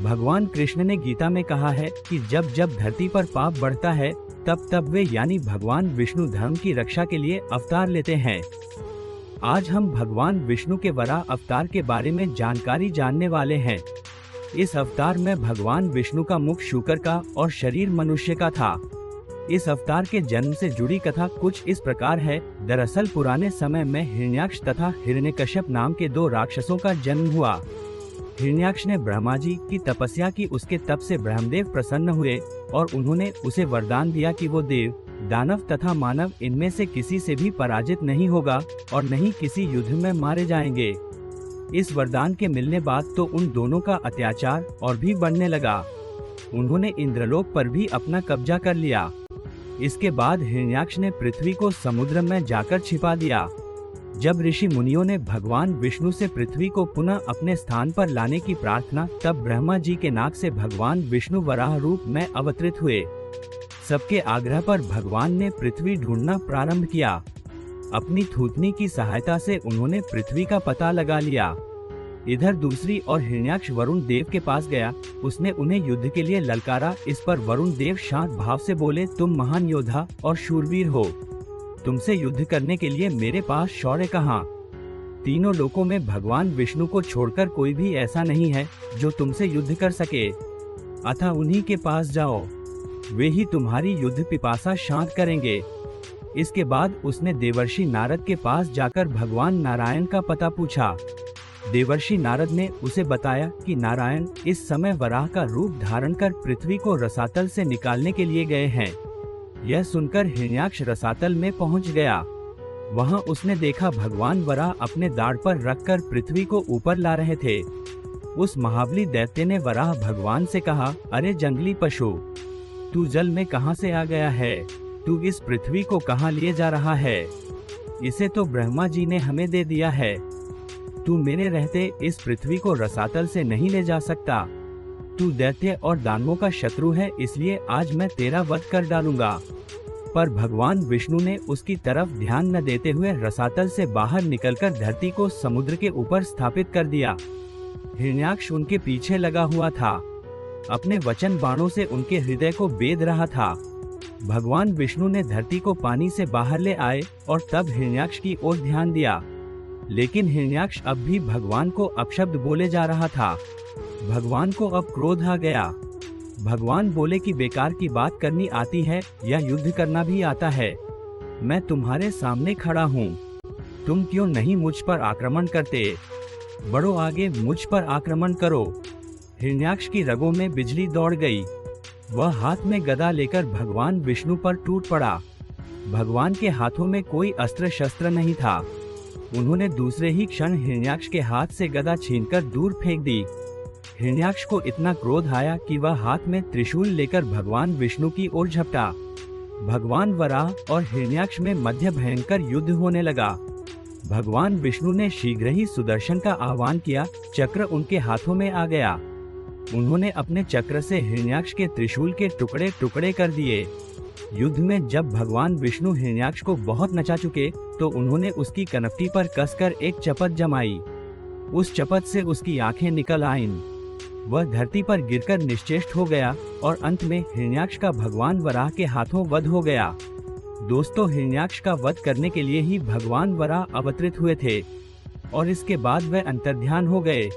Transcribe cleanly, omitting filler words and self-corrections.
भगवान कृष्ण ने गीता में कहा है कि जब जब धरती पर पाप बढ़ता है तब तब वे यानी भगवान विष्णु धर्म की रक्षा के लिए अवतार लेते हैं। आज हम भगवान विष्णु के वराह अवतार के बारे में जानकारी जानने वाले हैं। इस अवतार में भगवान विष्णु का मुख शूकर का और शरीर मनुष्य का था। इस अवतार के जन्म से जुड़ी कथा कुछ इस प्रकार है। दरअसल पुराने समय में हिरण्याक्ष तथा हिरण्यकश्यप नाम के दो राक्षसों का जन्म हुआ। हिरण्याक्ष ने ब्रह्मा जी की तपस्या की, उसके तप से ब्रह्मदेव प्रसन्न हुए और उन्होंने उसे वरदान दिया कि वो देव, दानव तथा मानव इनमें से किसी से भी पराजित नहीं होगा और न ही किसी युद्ध में मारे जाएंगे। इस वरदान के मिलने बाद तो उन दोनों का अत्याचार और भी बढ़ने लगा। उन्होंने इंद्रलोक पर भी अपना कब्जा कर लिया। इसके बाद हिरण्याक्ष ने पृथ्वी को समुद्र में जाकर छिपा दिया। जब ऋषि मुनियों ने भगवान विष्णु से पृथ्वी को पुनः अपने स्थान पर लाने की प्रार्थना, तब ब्रह्मा जी के नाक से भगवान विष्णु वराह रूप में अवतरित हुए। सबके आग्रह पर भगवान ने पृथ्वी ढूंढना प्रारंभ किया। अपनी थूथनी की सहायता से उन्होंने पृथ्वी का पता लगा लिया। इधर दूसरी ओर हिरण्याक्ष वरुण देव के पास गया। उसने उन्हें युद्ध के लिए ललकारा। इस पर वरुण देव शांत भाव से बोले, तुम महान योद्धा और शूरवीर हो, तुमसे युद्ध करने के लिए मेरे पास शौर्य कहाँ। तीनों लोकों में भगवान विष्णु को छोड़कर कोई भी ऐसा नहीं है जो तुमसे युद्ध कर सके, अतः उन्हीं के पास जाओ, वे ही तुम्हारी युद्ध पिपासा शांत करेंगे। इसके बाद उसने देवर्षि नारद के पास जाकर भगवान नारायण का पता पूछा। देवर्षि नारद ने उसे बताया कि नारायण इस समय वराह का रूप धारण कर पृथ्वी को रसातल से निकालने के लिए गए हैं। यह सुनकर हिरण्याक्ष रसातल में पहुंच गया। वहां उसने देखा भगवान वराह अपने दाढ़ पर रखकर पृथ्वी को ऊपर ला रहे थे। उस महाबली दैत्य ने वराह भगवान से कहा, अरे जंगली पशु, तू जल में कहां से आ गया है? तू इस पृथ्वी को कहां लिए जा रहा है? इसे तो ब्रह्मा जी ने हमें दे दिया है। तू मेरे रहते इस पृथ्वी को रसातल से नहीं ले जा सकता। तू दैत्य और दानवों का शत्रु है, इसलिए आज मैं तेरा वध कर डालूंगा। पर भगवान विष्णु ने उसकी तरफ ध्यान न देते हुए रसातल से बाहर निकलकर धरती को समुद्र के ऊपर स्थापित कर दिया। हिरण्याक्ष उनके पीछे लगा हुआ था, अपने वचन बाणों से उनके हृदय को बेध रहा था। भगवान विष्णु ने धरती को पानी से बाहर ले आए और तब हिरण्याक्ष की ओर ध्यान दिया। लेकिन हिरण्याक्ष अब भी भगवान को अपशब्द बोले जा रहा था। भगवान को अब क्रोध आ गया। भगवान बोले कि बेकार की बात करनी आती है या युद्ध करना भी आता है? मैं तुम्हारे सामने खड़ा हूँ, तुम क्यों नहीं मुझ पर आक्रमण करते? बढ़ो आगे, मुझ पर आक्रमण करो। हिरण्याक्ष की रगों में बिजली दौड़ गई। वह हाथ में गदा लेकर भगवान विष्णु पर टूट पड़ा। भगवान के हाथों में कोई अस्त्र शस्त्र नहीं था। उन्होंने दूसरे ही क्षण हिरण्याक्ष के हाथ से गदा छीनकर दूर फेंक दी। हिरण्याक्ष को इतना क्रोध आया कि वह हाथ में त्रिशूल लेकर भगवान विष्णु की ओर झपटा। भगवान वराह और हिरण्याक्ष में मध्य भयंकर युद्ध होने लगा। भगवान विष्णु ने शीघ्र ही सुदर्शन का आह्वान किया। चक्र उनके हाथों में आ गया। उन्होंने अपने चक्र से हिरण्याक्ष के त्रिशूल के टुकड़े टुकड़े कर दिए। युद्ध में जब भगवान विष्णु हिरण्याक्ष को बहुत नचा चुके तो उन्होंने उसकी कनपटी पर कसकर एक चपत जमाई। उस चपत से उसकी आंखें निकल आईं। वह धरती पर गिरकर निश्चेष्ट हो गया और अंत में हिरण्याक्ष का भगवान वराह के हाथों वध हो गया। दोस्तों, हिरण्याक्ष का वध करने के लिए ही भगवान वराह अवतरित हुए थे और इसके बाद वह अंतर्ध्यान हो गए।